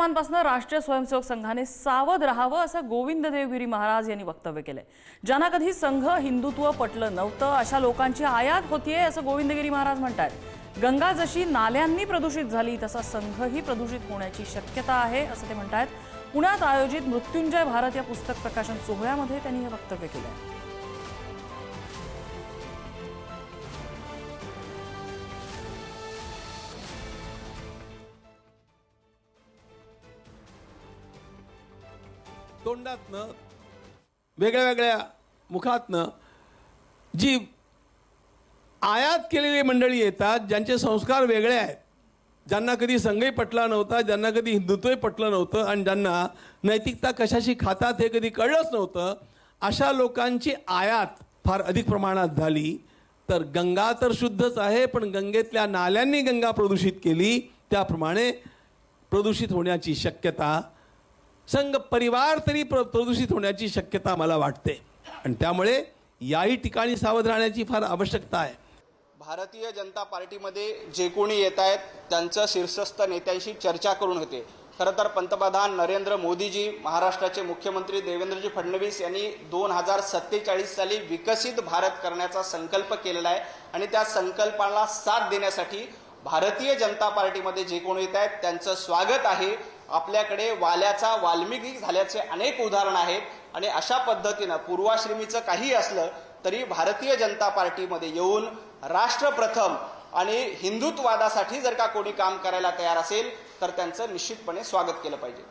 परिणामांपासून राष्ट्रीय स्वयंसेवक संघाने सावध राहावं असं गोविंद देवगिरी महाराज यांनी वक्तव्य केलंय। ज्यांना कधी संघ हिंदुत्व पटलं नव्हतं अशा लोकांची आयात होतीये असं गोविंदगिरी महाराज म्हणतात। गंगा जशी नाल्यांनी प्रदूषित झाली तसा संघही प्रदूषित होण्याची शक्यता आहे असं ते म्हणतात। पुण्यात आयोजित मृत्युंजय भारत या पुस्तक प्रकाशन सोहळ्यामध्ये त्यांनी हे वक्तव्य केलंय। तोंडातनं वेगळ्या वेगळ्या मुखातनं जी आयात केलेली मंडळी येतात, ज्यांचे संस्कार वेगळे आहेत, ज्यांना कधी संघही पटला नव्हता, ज्यांना कधी हिंदुत्वही पटलं नव्हतं आणि ज्यांना नैतिकता कशाशी खातात हे कधी कळलंच नव्हतं, अशा लोकांची आयात फार अधिक प्रमाणात झाली। तर गंगा तर शुद्धच आहे, पण गंगेतल्या नाल्यांनी गंगा प्रदूषित केली, त्याप्रमाणे प्रदूषित होण्याची शक्यता, संघ परिवार तरी प्रदूषित होण्याची शक्यता मला वाटते आणि त्यामुळे याही ठिकाणी सावध राहण्याची फार आवश्यकता आहे। भारतीय जनता पार्टीमध्ये जे कोणी येत आहेत त्यांचं शीर्षस्थ नेत्यांशी चर्चा करून होते। खरं तर पंतप्रधान नरेंद्र मोदीजी, महाराष्ट्राचे मुख्यमंत्री देवेंद्रजी फडणवीस यांनी 2047 साली विकसित भारत करण्याचा संकल्प केलेला आहे आणि त्या संकल्पाला साथ देण्यासाठी भारतीय जनता पार्टीमध्ये जे कोणी येत आहेत त्यांचं स्वागत आहे। आपल्याकडे वाल्याचा वाल्मिकी झाल्याचे अनेक उदाहरण आहेत आणि अशा पद्धतीनं पूर्वाश्रमीचं काही असलं तरी भारतीय जनता पार्टीमध्ये येऊन राष्ट्र प्रथम आणि हिंदुत्ववादासाठी जर का कोणी काम करायला तयार असेल तर त्यांचं निश्चितपणे स्वागत केलं पाहिजे।